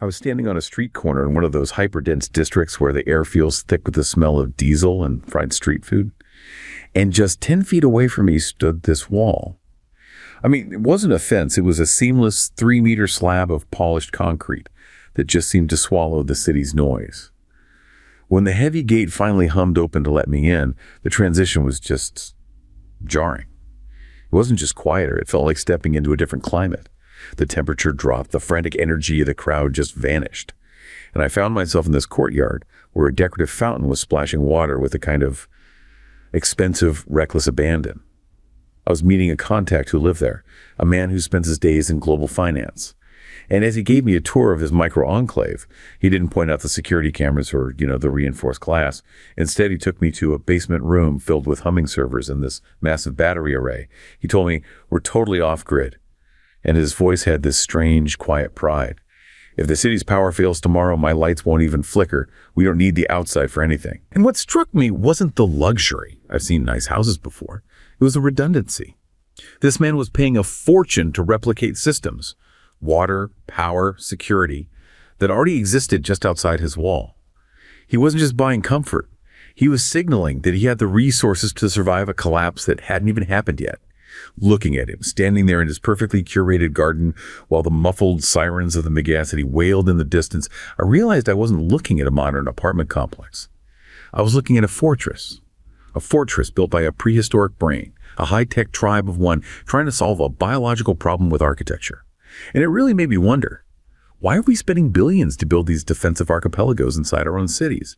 I was standing on a street corner in one of those hyper-dense districts where the air feels thick with the smell of diesel and fried street food. And just 10 feet away from me stood this wall. I mean, it wasn't a fence. It was a seamless 3-meter slab of polished concrete that just seemed to swallow the city's noise. When the heavy gate finally hummed open to let me in, the transition was just jarring. It wasn't just quieter. It felt like stepping into a different climate. The temperature dropped. The frantic energy of the crowd just vanished. And I found myself in this courtyard where a decorative fountain was splashing water with a kind of expensive, reckless abandon. I was meeting a contact who lived there, a man who spends his days in global finance. And as he gave me a tour of his micro-enclave, he didn't point out the security cameras or, the reinforced glass. Instead, he took me to a basement room filled with humming servers and this massive battery array. He told me, "We're totally off-grid." And his voice had this strange, quiet pride. "If the city's power fails tomorrow, my lights won't even flicker. We don't need the outside for anything." And what struck me wasn't the luxury. I've seen nice houses before. It was the redundancy. This man was paying a fortune to replicate systems, water, power, security, that already existed just outside his wall. He wasn't just buying comfort. He was signaling that he had the resources to survive a collapse that hadn't even happened yet. Looking at him, standing there in his perfectly curated garden while the muffled sirens of the megacity wailed in the distance, I realized I wasn't looking at a modern apartment complex. I was looking at a fortress built by a prehistoric brain, a high-tech tribe of one trying to solve a biological problem with architecture. And it really made me wonder, why are we spending billions to build these defensive archipelagos inside our own cities?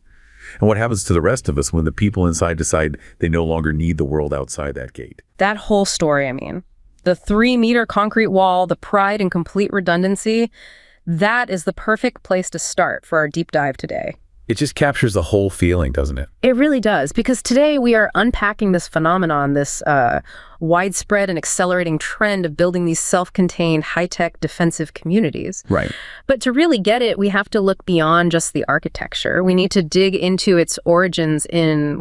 And what happens to the rest of us when the people inside decide they no longer need the world outside that gate? That whole story, the 3-meter concrete wall, the pride and complete redundancy, that is the perfect place to start for our deep dive today. It just captures the whole feeling, doesn't it? It really does, because today we are unpacking this phenomenon, this widespread and accelerating trend of building these self-contained, high-tech defensive communities. Right. But to really get it, we have to look beyond just the architecture. We need to dig into its origins in,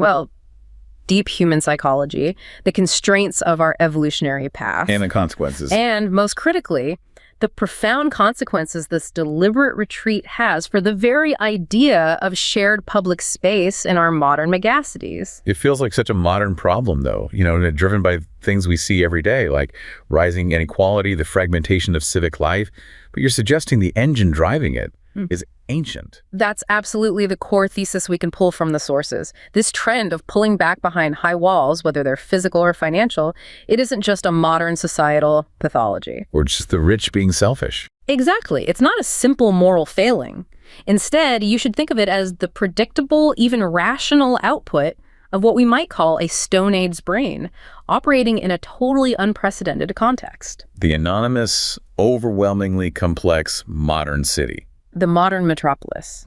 deep human psychology, the constraints of our evolutionary path. And the consequences. And most critically, the profound consequences this deliberate retreat has for the very idea of shared public space in our modern megacities. It feels like such a modern problem, though, driven by things we see every day, like rising inequality, the fragmentation of civic life. But you're suggesting the engine driving it is ancient. That's absolutely the core thesis we can pull from the sources. This trend of pulling back behind high walls, whether they're physical or financial, it isn't just a modern societal pathology. Or just the rich being selfish. Exactly. It's not a simple moral failing. Instead, you should think of it as the predictable, even rational output of what we might call a Stone Age brain, operating in a totally unprecedented context. The anonymous, overwhelmingly complex modern city. The modern metropolis.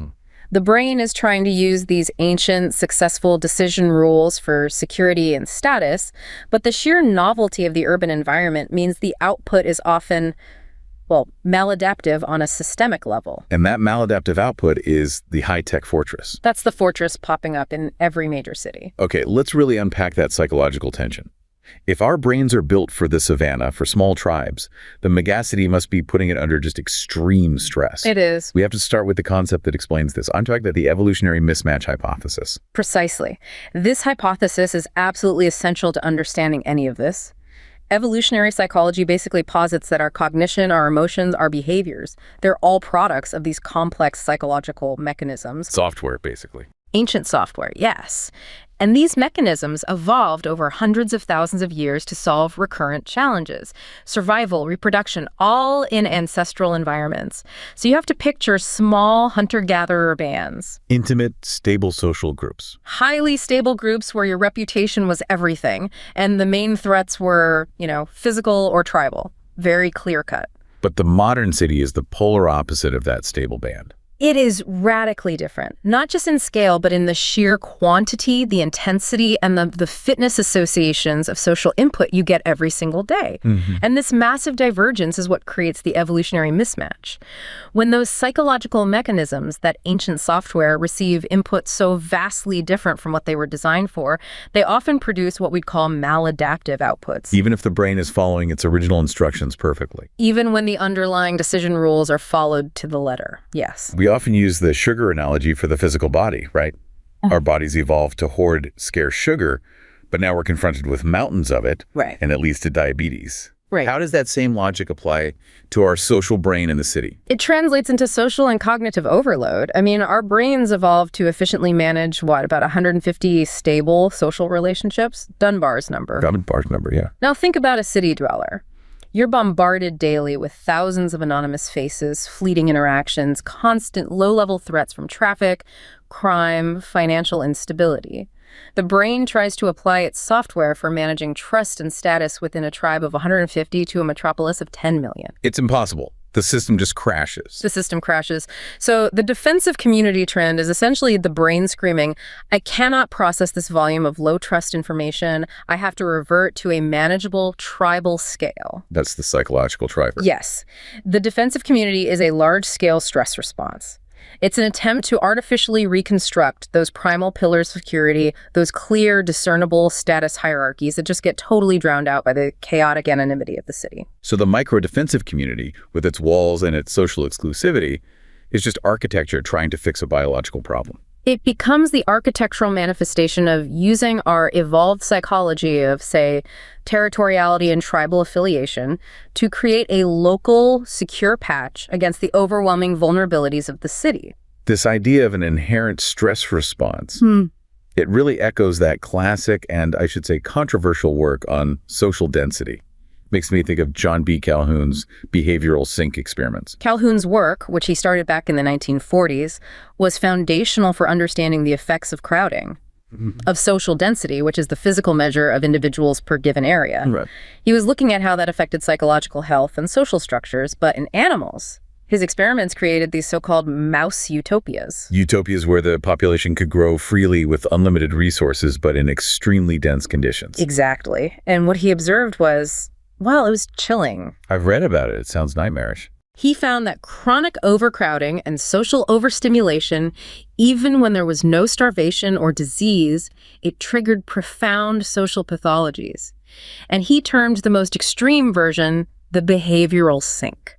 The brain is trying to use these ancient, successful decision rules for security and status, but the sheer novelty of the urban environment means the output is often, maladaptive on a systemic level. And that maladaptive output is the high-tech fortress. That's the fortress popping up in every major city. Okay, let's really unpack that psychological tension. If our brains are built for the savanna, for small tribes, the megacity must be putting it under just extreme stress. It is. We have to start with the concept that explains this. I'm talking about the evolutionary mismatch hypothesis. Precisely. This hypothesis is absolutely essential to understanding any of this. Evolutionary psychology basically posits that our cognition, our emotions, our behaviors, they're all products of these complex psychological mechanisms. Software, basically. Ancient software, yes. And these mechanisms evolved over hundreds of thousands of years to solve recurrent challenges. Survival, reproduction, all in ancestral environments. So you have to picture small hunter-gatherer bands. Intimate, stable social groups. Highly stable groups where your reputation was everything. And the main threats were, physical or tribal. Very clear-cut. But the modern city is the polar opposite of that stable band. It is radically different, not just in scale, but in the sheer quantity, the intensity, and the fitness associations of social input you get every single day. And this massive divergence is what creates the evolutionary mismatch. When those psychological mechanisms that ancient software receive input so vastly different from what they were designed for, they often produce what we'd call maladaptive outputs. Even if the brain is following its original instructions perfectly. Even when the underlying decision rules are followed to the letter, yes. We often use the sugar analogy for the physical body, right? Our bodies evolved to hoard scarce sugar, but now we're confronted with mountains of it, Right. and it leads to diabetes. Right. How does that same logic apply to our social brain in the city? It translates into social and cognitive overload. I mean, our brains evolved to efficiently manage, about 150 stable social relationships? Dunbar's number. Dunbar's number, yeah. Now think about a city dweller. You're bombarded daily with thousands of anonymous faces, fleeting interactions, constant low-level threats from traffic, crime, financial instability. The brain tries to apply its software for managing trust and status within a tribe of 150 to a metropolis of 10 million. It's impossible. The system just crashes. The system crashes. So the defensive community trend is essentially the brain screaming, I cannot process this volume of low-trust information. I have to revert to a manageable tribal scale. That's the psychological driver. Yes. The defensive community is a large-scale stress response. It's an attempt to artificially reconstruct those primal pillars of security, those clear, discernible status hierarchies that just get totally drowned out by the chaotic anonymity of the city. So the micro-defensive community, with its walls and its social exclusivity, is just architecture trying to fix a biological problem. It becomes the architectural manifestation of using our evolved psychology of, say, territoriality and tribal affiliation to create a local, secure patch against the overwhelming vulnerabilities of the city. This idea of an inherent stress response, it really echoes that classic and, I should say, controversial work on social density. Makes me think of John B. Calhoun's behavioral sink experiments. Calhoun's work, which he started back in the 1940s, was foundational for understanding the effects of crowding, of social density, which is the physical measure of individuals per given area. Right. He was looking at how that affected psychological health and social structures, but in animals. His experiments created these so-called mouse utopias. Utopias where the population could grow freely with unlimited resources, but in extremely dense conditions. Exactly. And what he observed was, well, it was chilling. I've read about it. It sounds nightmarish. He found that chronic overcrowding and social overstimulation, even when there was no starvation or disease, it triggered profound social pathologies. And he termed the most extreme version the behavioral sink.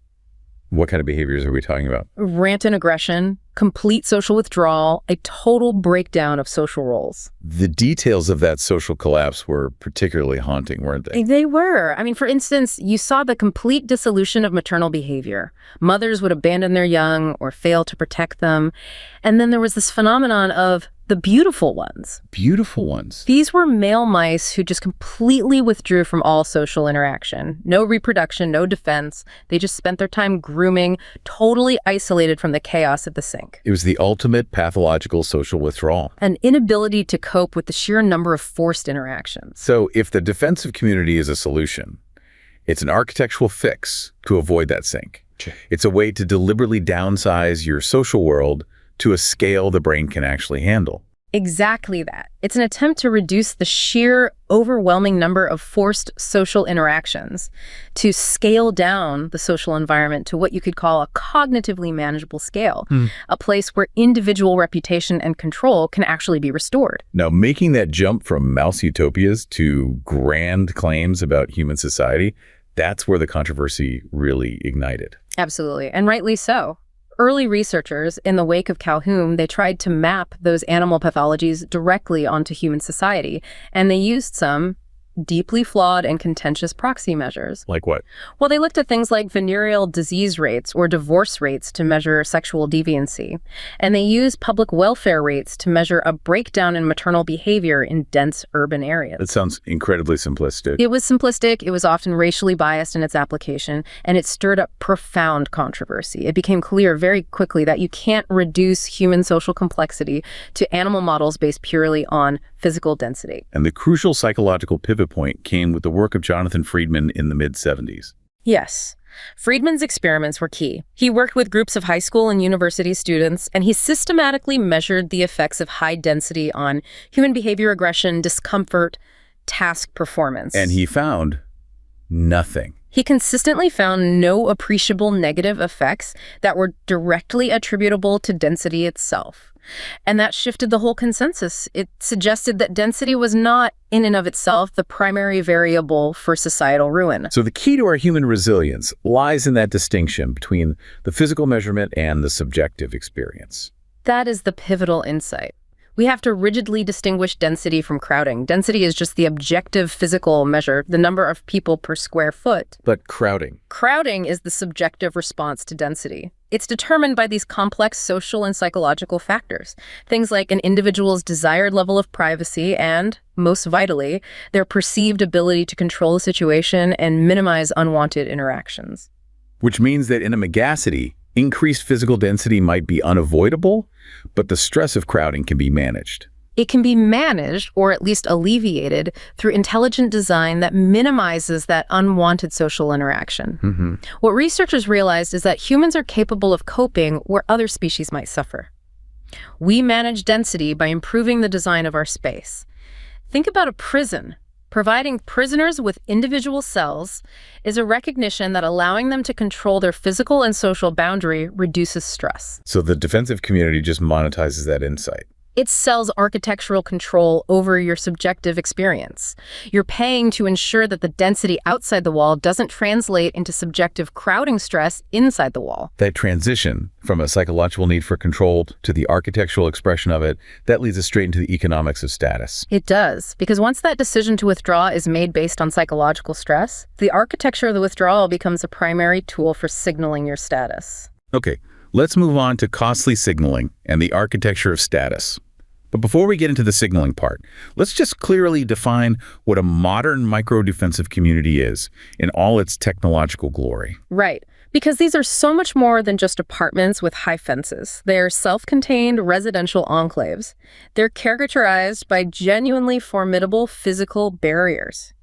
What kind of behaviors are we talking about? Rampant aggression, complete social withdrawal, a total breakdown of social roles. The details of that social collapse were particularly haunting, weren't they? They were. I mean, for instance, you saw the complete dissolution of maternal behavior. Mothers would abandon their young or fail to protect them. And then there was this phenomenon of the beautiful ones. Beautiful ones. These were male mice who just completely withdrew from all social interaction. No reproduction, no defense. They just spent their time grooming, totally isolated from the chaos of the sink. It was the ultimate pathological social withdrawal. An inability to cope with the sheer number of forced interactions. So if the defensive community is a solution, it's an architectural fix to avoid that sink. It's a way to deliberately downsize your social world to a scale the brain can actually handle. Exactly that. It's an attempt to reduce the sheer, overwhelming number of forced social interactions, to scale down the social environment to what you could call a cognitively manageable scale, a place where individual reputation and control can actually be restored. Now, making that jump from mouse utopias to grand claims about human society, that's where the controversy really ignited. Absolutely, and rightly so. Early researchers, in the wake of Calhoun, they tried to map those animal pathologies directly onto human society, and they used some deeply flawed and contentious proxy measures. Like what? Well, they looked at things like venereal disease rates or divorce rates to measure sexual deviancy, and they used public welfare rates to measure a breakdown in maternal behavior in dense urban areas. That sounds incredibly simplistic. It was simplistic, it was often racially biased in its application, and it stirred up profound controversy. It became clear very quickly that you can't reduce human social complexity to animal models based purely on physical density. And the crucial psychological pivot point came with the work of Jonathan Friedman in the mid-70s. Yes. Friedman's experiments were key. He worked with groups of high school and university students, and he systematically measured the effects of high density on human behavior, aggression, discomfort, task performance. And he found nothing. He consistently found no appreciable negative effects that were directly attributable to density itself. And that shifted the whole consensus. It suggested that density was not, in and of itself, the primary variable for societal ruin. So the key to our human resilience lies in that distinction between the physical measurement and the subjective experience. That is the pivotal insight. We have to rigidly distinguish density from crowding. Density is just the objective physical measure, the number of people per square foot. But crowding? Crowding is the subjective response to density. It's determined by these complex social and psychological factors, things like an individual's desired level of privacy and, most vitally, their perceived ability to control the situation and minimize unwanted interactions. Which means that in a megacity, increased physical density might be unavoidable, but the stress of crowding can be managed. It can be managed, or at least alleviated, through intelligent design that minimizes that unwanted social interaction. What researchers realized is that humans are capable of coping where other species might suffer. We manage density by improving the design of our space. Think about a prison. Providing prisoners with individual cells is a recognition that allowing them to control their physical and social boundary reduces stress. So the defensive community just monetizes that insight. It sells architectural control over your subjective experience. You're paying to ensure that the density outside the wall doesn't translate into subjective crowding stress inside the wall. That transition from a psychological need for control to the architectural expression of it, that leads us straight into the economics of status. It does, because once that decision to withdraw is made based on psychological stress, the architecture of the withdrawal becomes a primary tool for signaling your status. Okay, let's move on to costly signaling and the architecture of status. But before we get into the signaling part, let's just clearly define what a modern micro-defensive community is in all its technological glory. Right, because these are so much more than just apartments with high fences. They're self-contained residential enclaves. They're characterized by genuinely formidable physical barriers.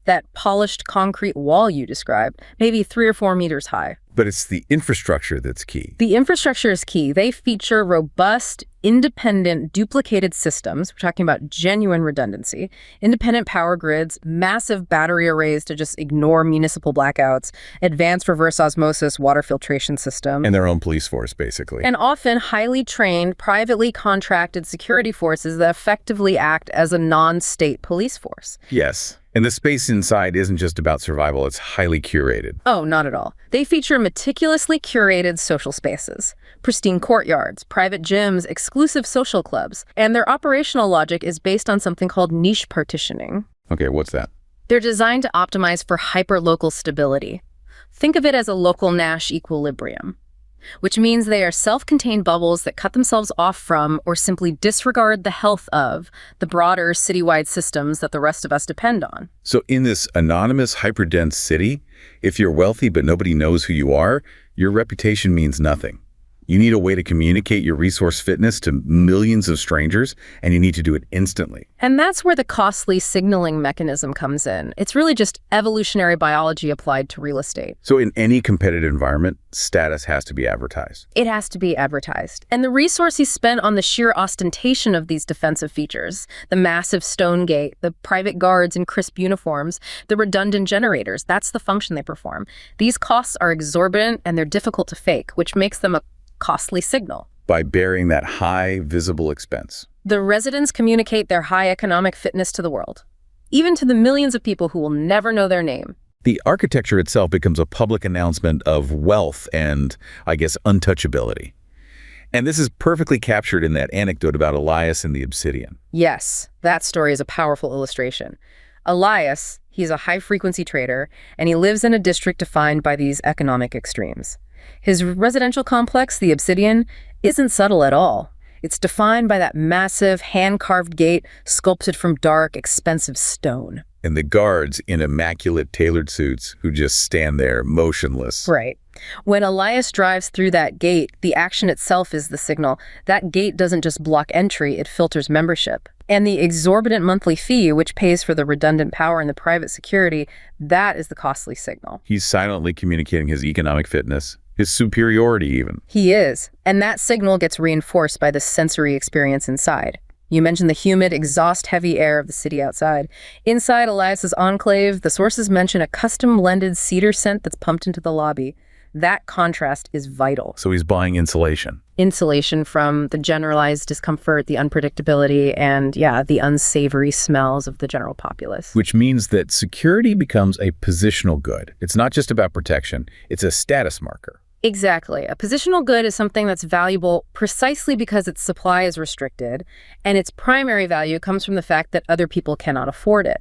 That polished concrete wall you described, maybe 3 or 4 meters high. But it's the infrastructure that's key. The infrastructure is key. They feature robust, independent, duplicated systems. We're talking about genuine redundancy, independent power grids, massive battery arrays to just ignore municipal blackouts, advanced reverse osmosis water filtration system. And their own police force, basically. And often highly trained, privately contracted security forces that effectively act as a non-state police force. Yes. And the space inside isn't just about survival, it's highly curated. Oh, not at all. They feature meticulously curated social spaces, pristine courtyards, private gyms, exclusive social clubs, and their operational logic is based on something called niche partitioning. Okay, what's that? They're designed to optimize for hyperlocal stability. Think of it as a local Nash equilibrium, which means they are self-contained bubbles that cut themselves off from or simply disregard the health of the broader citywide systems that the rest of us depend on. So in this anonymous, hyperdense city, if you're wealthy but nobody knows who you are, your reputation means nothing. You need a way to communicate your resource fitness to millions of strangers, and you need to do it instantly. And that's where the costly signaling mechanism comes in. It's really just evolutionary biology applied to real estate. So in any competitive environment, status has to be advertised. It has to be advertised. And the resources spent on the sheer ostentation of these defensive features, the massive stone gate, the private guards in crisp uniforms, the redundant generators, that's the function they perform. These costs are exorbitant and they're difficult to fake, which makes them a costly signal. By bearing that high visible expense. The residents communicate their high economic fitness to the world, even to the millions of people who will never know their name. The architecture itself becomes a public announcement of wealth and, I guess, untouchability. And this is perfectly captured in that anecdote about Elias and the obsidian. Yes, that story is a powerful illustration. Elias, he's a high-frequency trader, and he lives in a district defined by these economic extremes. His residential complex, the Obsidian, isn't subtle at all. It's defined by that massive hand-carved gate sculpted from dark, expensive stone. and the guards in immaculate tailored suits who just stand there motionless. Right. When Elias drives through that gate, the action itself is the signal. That gate doesn't just block entry, it filters membership. And the exorbitant monthly fee, which pays for the redundant power and the private security, that is the costly signal. He's silently communicating his economic fitness, his superiority even. He is. And that signal gets reinforced by the sensory experience inside. You mentioned the humid, exhaust-heavy air of the city outside. Inside Elias's enclave, the sources mention a custom-blended cedar scent that's pumped into the lobby. That contrast is vital. So he's buying insulation. Insulation from the generalized discomfort, the unpredictability, and, the unsavory smells of the general populace. Which means that security becomes a positional good. It's not just about protection, it's a status marker. Exactly. A positional good is something that's valuable precisely because its supply is restricted, and its primary value comes from the fact that other people cannot afford it.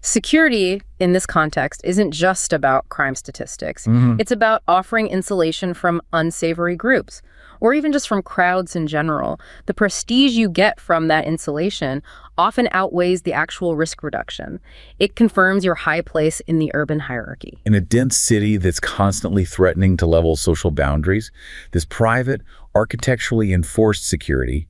Security, in this context, isn't just about crime statistics. It's about offering insulation from unsavory groups, or even just from crowds in general. The prestige you get from that insulation often outweighs the actual risk reduction. It confirms your high place in the urban hierarchy. In a dense city that's constantly threatening to level social boundaries, this private, architecturally enforced security,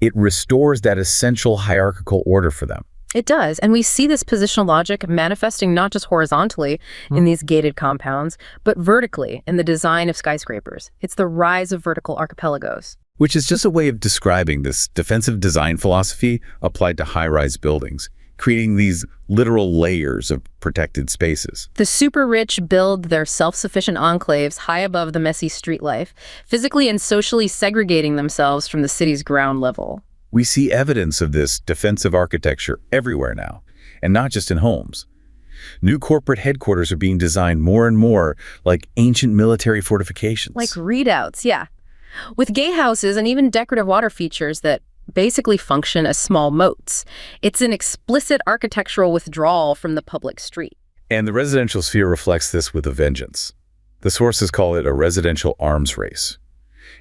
it restores that essential hierarchical order for them. It does, and we see this positional logic manifesting not just horizontally in these gated compounds, but vertically in the design of skyscrapers. It's the rise of vertical archipelagos. Which is just a way of describing this defensive design philosophy applied to high-rise buildings, creating these literal layers of protected spaces. The super rich build their self-sufficient enclaves high above the messy street life, physically and socially segregating themselves from the city's ground level. We see evidence of this defensive architecture everywhere now, and not just in homes. New corporate headquarters are being designed more and more like ancient military fortifications. Like readouts, with gatehouses and even decorative water features that basically function as small moats. It's an explicit architectural withdrawal from the public street. And the residential sphere reflects this with a vengeance. The sources call it a residential arms race.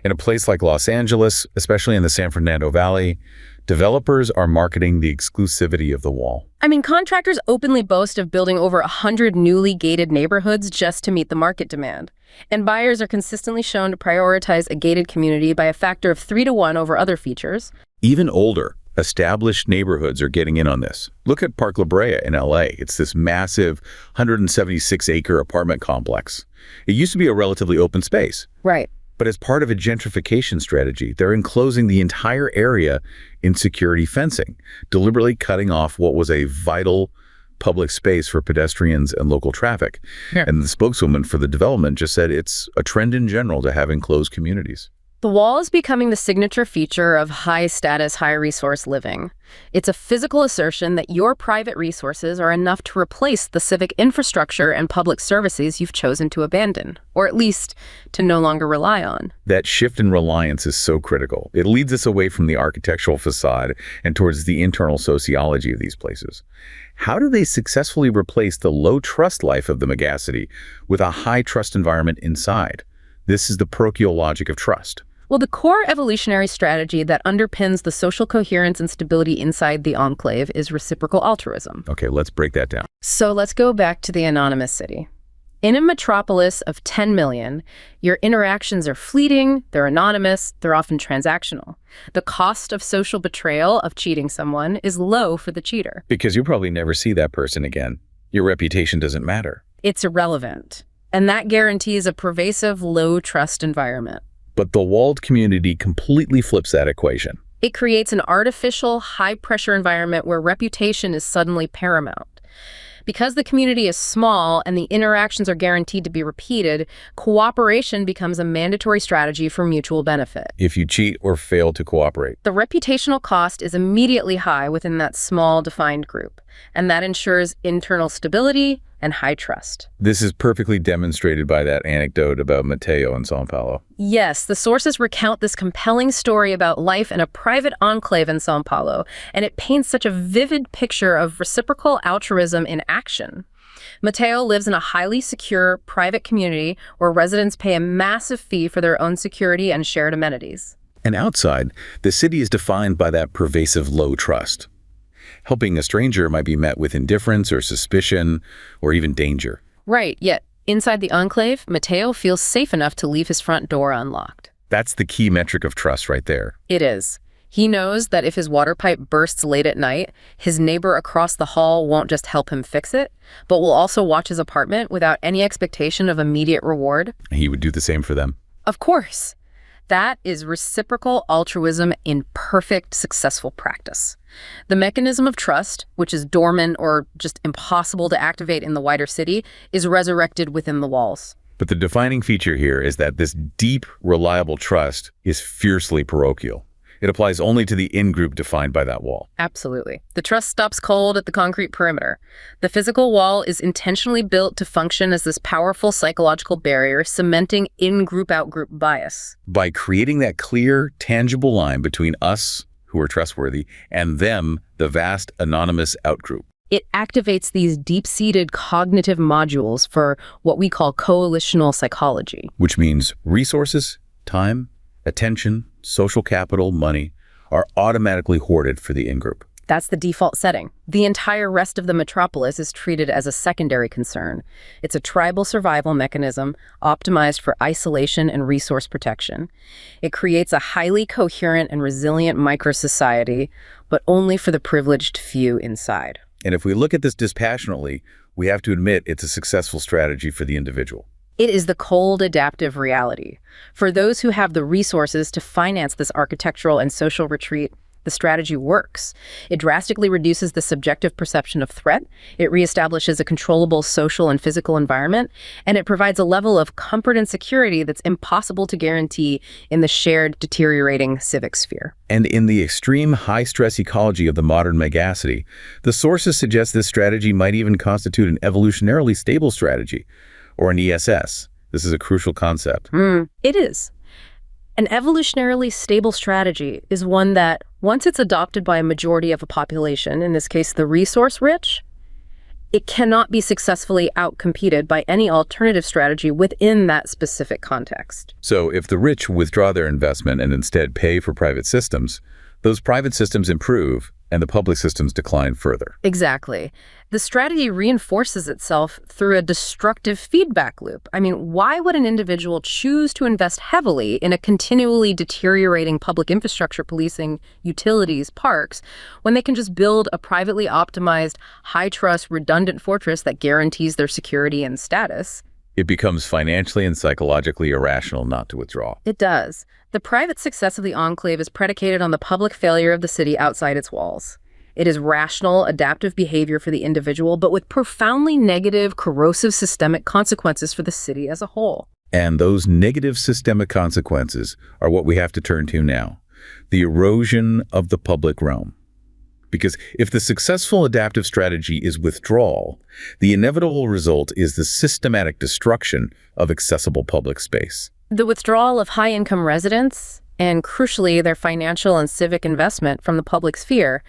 In a place like Los Angeles, especially in the San Fernando Valley, developers are marketing the exclusivity of the wall. I mean, contractors openly boast of building over 100 newly gated neighborhoods just to meet the market demand. And buyers are consistently shown to prioritize a gated community by a factor of 3 to 1 over other features. Even older, established neighborhoods are getting in on this. Look at Park La Brea in LA. It's this massive 176-acre apartment complex. It used to be a relatively open space. Right. But as part of a gentrification strategy, they're enclosing the entire area in security fencing, deliberately cutting off what was a vital public space for pedestrians and local traffic. Yeah. And the spokeswoman for the development just said it's a trend in general to have enclosed communities. The wall is becoming the signature feature of high-status, high-resource living. It's a physical assertion that your private resources are enough to replace the civic infrastructure and public services you've chosen to abandon, or at least to no longer rely on. That shift in reliance is so critical. It leads us away from the architectural facade and towards the internal sociology of these places. How do they successfully replace the low-trust life of the megacity with a high-trust environment inside? This is the parochial logic of trust. Well, the core evolutionary strategy that underpins the social coherence and stability inside the enclave is reciprocal altruism. Okay, let's break that down. So let's go back to the anonymous city. In a metropolis of 10 million, your interactions are fleeting, they're anonymous, they're often transactional. The cost of social betrayal, of cheating someone, is low for the cheater. Because you'll probably never see that person again. Your reputation doesn't matter. It's irrelevant. And that guarantees a pervasive, low-trust environment. But the walled community completely flips that equation. It creates an artificial, high-pressure environment where reputation is suddenly paramount. Because the community is small and the interactions are guaranteed to be repeated, cooperation becomes a mandatory strategy for mutual benefit. If you cheat or fail to cooperate. The reputational cost is immediately high within that small, defined group, and that ensures internal stability and high trust. This is perfectly demonstrated by that anecdote about Mateo in São Paulo. Yes, the sources recount this compelling story about life in a private enclave in São Paulo, and it paints such a vivid picture of reciprocal altruism in action. Mateo lives in a highly secure private community where residents pay a massive fee for their own security and shared amenities. And outside, the city is defined by that pervasive low trust. Helping a stranger might be met with indifference or suspicion or even danger. Right, yet inside the enclave, Mateo feels safe enough to leave his front door unlocked. That's the key metric of trust right there. It is. He knows that if his water pipe bursts late at night, his neighbor across the hall won't just help him fix it, but will also watch his apartment without any expectation of immediate reward. He would do the same for them. Of course. That is reciprocal altruism in perfect, successful practice. The mechanism of trust, which is dormant or just impossible to activate in the wider city, is resurrected within the walls. But the defining feature here is that this deep, reliable trust is fiercely parochial. It applies only to the in-group defined by that wall. Absolutely. The trust stops cold at the concrete perimeter. The physical wall is intentionally built to function as this powerful psychological barrier, cementing in-group, out-group bias. By creating that clear, tangible line between us, who are trustworthy, and them, the vast, anonymous outgroup. It activates these deep-seated cognitive modules for what we call coalitional psychology. Which means resources, time, attention, social capital, money, are automatically hoarded for the in-group. That's the default setting. The entire rest of the metropolis is treated as a secondary concern. It's a tribal survival mechanism optimized for isolation and resource protection. It creates a highly coherent and resilient micro-society, but only for the privileged few inside. And if we look at this dispassionately, we have to admit it's a successful strategy for the individual. It is the cold, adaptive reality. For those who have the resources to finance this architectural and social retreat, the strategy works. It drastically reduces the subjective perception of threat, it reestablishes a controllable social and physical environment, and it provides a level of comfort and security that's impossible to guarantee in the shared, deteriorating civic sphere. And in the extreme high-stress ecology of the modern megacity, the sources suggest this strategy might even constitute an evolutionarily stable strategy, or an ESS. This is a crucial concept. It is. An evolutionarily stable strategy is one that, once it's adopted by a majority of a population, in this case the resource-rich, it cannot be successfully outcompeted by any alternative strategy within that specific context. So if the rich withdraw their investment and instead pay for private systems, those private systems improve and the public systems decline further. Exactly. The strategy reinforces itself through a destructive feedback loop. I mean, why would an individual choose to invest heavily in a continually deteriorating public infrastructure, policing, utilities, parks, when they can just build a privately optimized, high-trust, redundant fortress that guarantees their security and status? It becomes financially and psychologically irrational not to withdraw. It does. The private success of the enclave is predicated on the public failure of the city outside its walls. It is rational, adaptive behavior for the individual, but with profoundly negative, corrosive systemic consequences for the city as a whole. And those negative systemic consequences are what we have to turn to now. The erosion of the public realm. Because if the successful adaptive strategy is withdrawal, the inevitable result is the systematic destruction of accessible public space. The withdrawal of high-income residents, and crucially their financial and civic investment from the public sphere,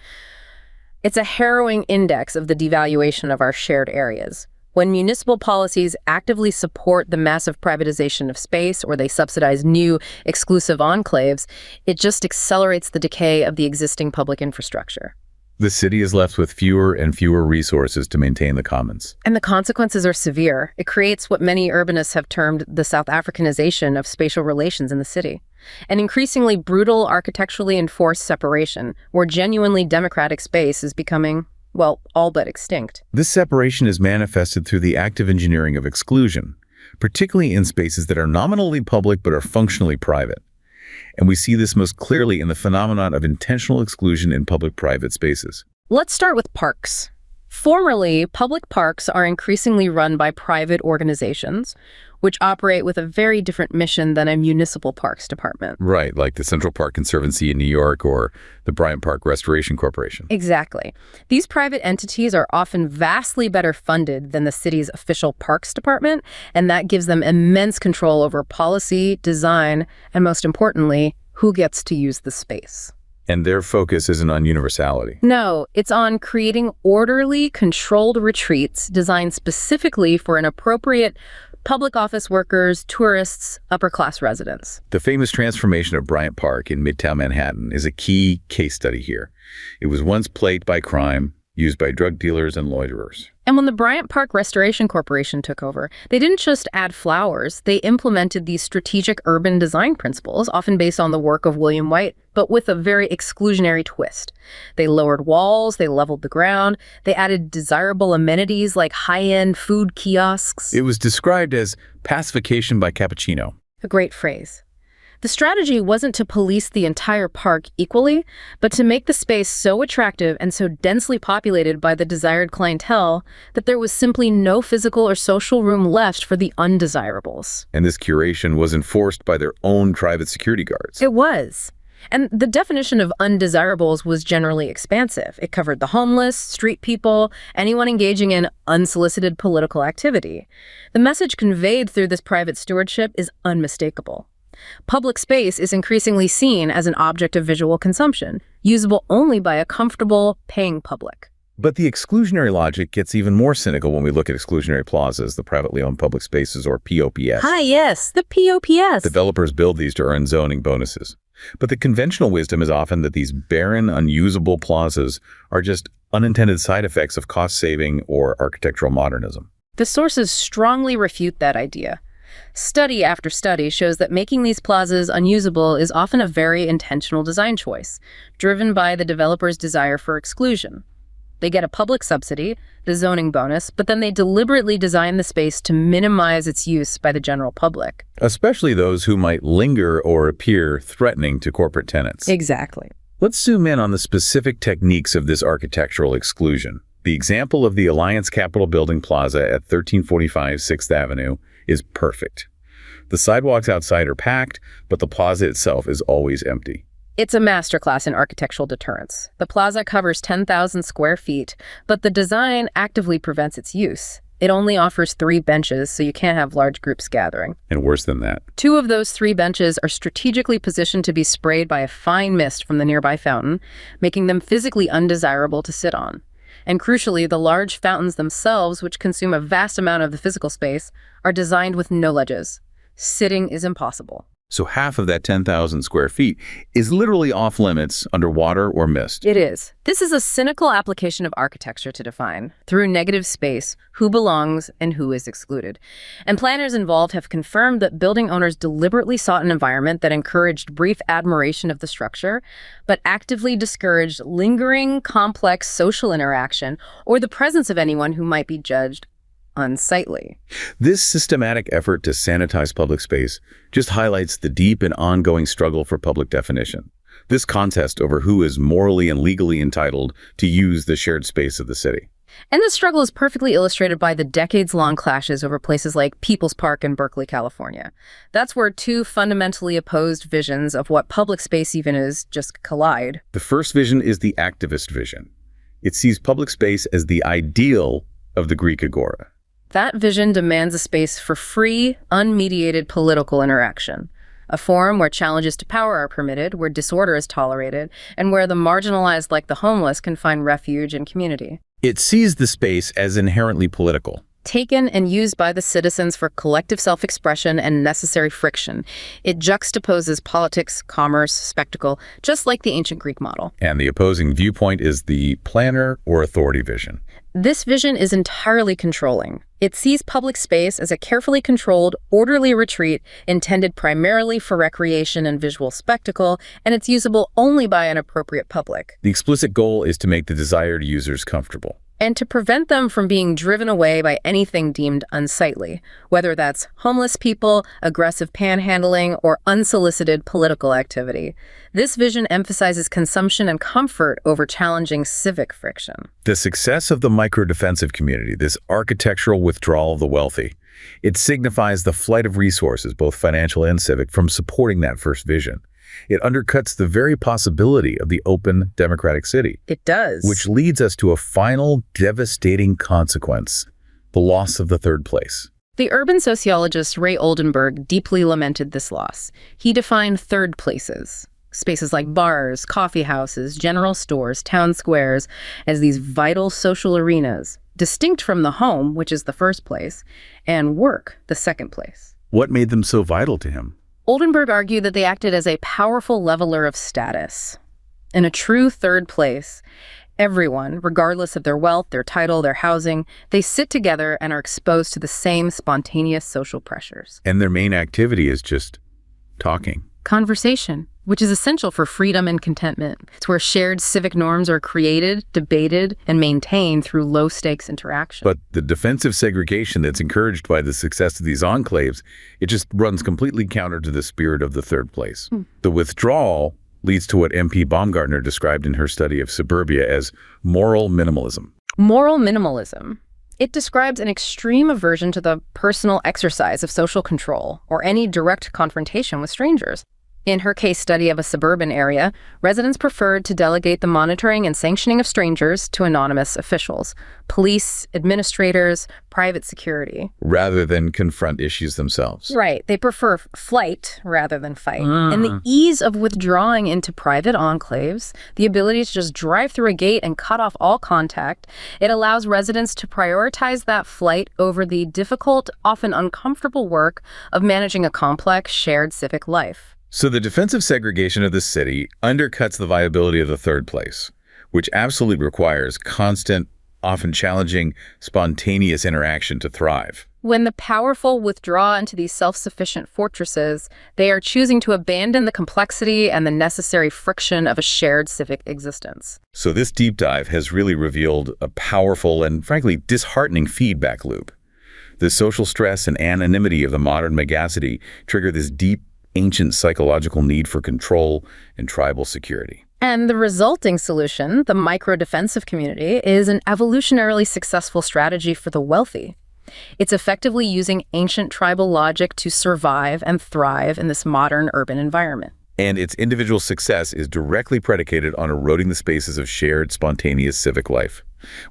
it's a harrowing index of the devaluation of our shared areas. When municipal policies actively support the massive privatization of space or they subsidize new, exclusive enclaves, it just accelerates the decay of the existing public infrastructure. The city is left with fewer and fewer resources to maintain the commons. And the consequences are severe. It creates what many urbanists have termed the South Africanization of spatial relations in the city. An increasingly brutal, architecturally enforced separation, where genuinely democratic space is becoming, well, all but extinct. This separation is manifested through the active engineering of exclusion, particularly in spaces that are nominally public but are functionally private. And we see this most clearly in the phenomenon of intentional exclusion in public-private spaces. Let's start with parks. Formerly, public parks are increasingly run by private organizations, which operate with a very different mission than a municipal parks department. Right, like the Central Park Conservancy in New York or the Bryant Park Restoration Corporation. Exactly. These private entities are often vastly better funded than the city's official parks department, and that gives them immense control over policy, design, and most importantly, who gets to use the space. And their focus isn't on universality. No, it's on creating orderly, controlled retreats designed specifically for an appropriate public office workers, tourists, upper-class residents. The famous transformation of Bryant Park in Midtown Manhattan is a key case study here. It was once plagued by crime, used by drug dealers and loiterers. And when the Bryant Park Restoration Corporation took over, they didn't just add flowers, they implemented these strategic urban design principles, often based on the work of William White, but with a very exclusionary twist. They lowered walls, they leveled the ground, they added desirable amenities like high-end food kiosks. It was described as pacification by cappuccino. A great phrase. The strategy wasn't to police the entire park equally, but to make the space so attractive and so densely populated by the desired clientele that there was simply no physical or social room left for the undesirables. And this curation was enforced by their own private security guards. It was. And the definition of undesirables was generally expansive. It covered the homeless, street people, anyone engaging in unsolicited political activity. The message conveyed through this private stewardship is unmistakable. Public space is increasingly seen as an object of visual consumption, usable only by a comfortable, paying public. But the exclusionary logic gets even more cynical when we look at exclusionary plazas, the privately owned public spaces, or POPS. Hi, yes, the POPS. Developers build these to earn zoning bonuses. But the conventional wisdom is often that these barren, unusable plazas are just unintended side effects of cost-saving or architectural modernism. The sources strongly refute that idea. Study after study shows that making these plazas unusable is often a very intentional design choice, driven by the developer's desire for exclusion. They get a public subsidy, the zoning bonus, but then they deliberately design the space to minimize its use by the general public. Especially those who might linger or appear threatening to corporate tenants. Exactly. Let's zoom in on the specific techniques of this architectural exclusion. The example of the Alliance Capitol Building Plaza at 1345 6th Avenue is perfect. The sidewalks outside are packed, but the plaza itself is always empty. It's a masterclass in architectural deterrence. The plaza covers 10,000 square feet, but the design actively prevents its use. It only offers 3 benches, so you can't have large groups gathering. And worse than that, 2 of those 3 benches are strategically positioned to be sprayed by a fine mist from the nearby fountain, making them physically undesirable to sit on. And crucially, the large fountains themselves, which consume a vast amount of the physical space, are designed with no ledges. Sitting is impossible. so half of that 10,000 square feet is literally off limits under water or mist. It is. This is a cynical application of architecture to define, through negative space, who belongs and who is excluded. And planners involved have confirmed that building owners deliberately sought an environment that encouraged brief admiration of the structure, but actively discouraged lingering, complex social interaction or the presence of anyone who might be judged unsightly. This systematic effort to sanitize public space just highlights the deep and ongoing struggle for public definition. This contest over who is morally and legally entitled to use the shared space of the city. And this struggle is perfectly illustrated by the decades-long clashes over places like People's Park in Berkeley, California. That's where two fundamentally opposed visions of what public space even is just collide. The first vision is the activist vision. It sees public space as the ideal of the Greek agora. That vision demands a space for free, unmediated political interaction, a forum where challenges to power are permitted, where disorder is tolerated, and where the marginalized, like the homeless, can find refuge and community. It sees the space as inherently political. Taken and used by the citizens for collective self-expression and necessary friction, it juxtaposes politics, commerce, spectacle, just like the ancient Greek model. And the opposing viewpoint is the planner or authority vision. This vision is entirely controlling. It sees public space as a carefully controlled, orderly retreat intended primarily for recreation and visual spectacle, and it's usable only by an appropriate public. The explicit goal is to make the desired users comfortable, and to prevent them from being driven away by anything deemed unsightly, whether that's homeless people, aggressive panhandling, or unsolicited political activity. This vision emphasizes consumption and comfort over challenging civic friction. The success of the micro-defensive community, this architectural withdrawal of the wealthy, it signifies the flight of resources, both financial and civic, from supporting that first vision. It undercuts the very possibility of the open, democratic city. It does. Which leads us to a final devastating consequence, the loss of the third place. The urban sociologist Ray Oldenburg deeply lamented this loss. He defined third places. Spaces like bars, coffee houses, general stores, town squares, as these vital social arenas, distinct from the home, which is the first place, and work, the second place. What made them so vital to him? Oldenburg argued that they acted as a powerful leveler of status. In a true third place, everyone, regardless of their wealth, their title, their housing, they sit together and are exposed to the same spontaneous social pressures. And their main activity is just talking. Conversation, which is essential for freedom and contentment. It's where shared civic norms are created, debated, and maintained through low-stakes interaction. But the defensive segregation that's encouraged by the success of these enclaves, it just runs completely counter to the spirit of the third place. The withdrawal leads to what MP Baumgartner described in her study of suburbia as moral minimalism. Moral minimalism. It describes an extreme aversion to the personal exercise of social control or any direct confrontation with strangers. In her case study of a suburban area, residents preferred to delegate the monitoring and sanctioning of strangers to anonymous officials, police, administrators, private security. Rather than confront issues themselves. Right. They prefer flight rather than fight. And the ease of withdrawing into private enclaves, the ability to just drive through a gate and cut off all contact, it allows residents to prioritize that flight over the difficult, often uncomfortable work of managing a complex, shared civic life. So the defensive segregation of the city undercuts the viability of the third place, which absolutely requires constant, often challenging, spontaneous interaction to thrive. When the powerful withdraw into these self-sufficient fortresses, they are choosing to abandon the complexity and the necessary friction of a shared civic existence. So this deep dive has really revealed a powerful and, frankly, disheartening feedback loop. The social stress and anonymity of the modern megacity trigger this deep, ancient psychological need for control and tribal security. And the resulting solution, the micro-defensive community, is an evolutionarily successful strategy for the wealthy. It's effectively using ancient tribal logic to survive and thrive in this modern urban environment. And its individual success is directly predicated on eroding the spaces of shared, spontaneous civic life.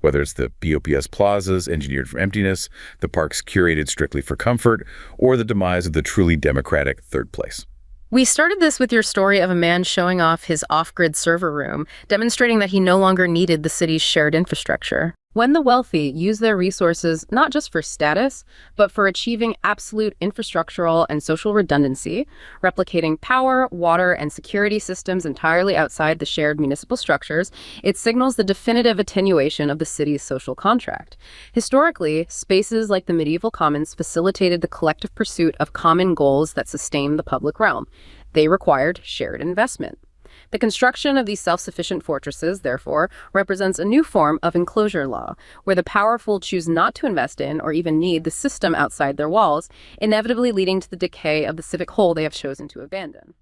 Whether it's the BOPS plazas engineered for emptiness, the parks curated strictly for comfort, or the demise of the truly democratic third place. We started this with your story of a man showing off his off-grid server room, demonstrating that he no longer needed the city's shared infrastructure. When the wealthy use their resources not just for status, but for achieving absolute infrastructural and social redundancy, replicating power, water, and security systems entirely outside the shared municipal structures, it signals the definitive attenuation of the city's social contract. Historically, spaces like the medieval commons facilitated the collective pursuit of common goals that sustained the public realm. They required shared investment. The construction of these self-sufficient fortresses, therefore, represents a new form of enclosure law, where the powerful choose not to invest in or even need the system outside their walls, inevitably leading to the decay of the civic whole they have chosen to abandon.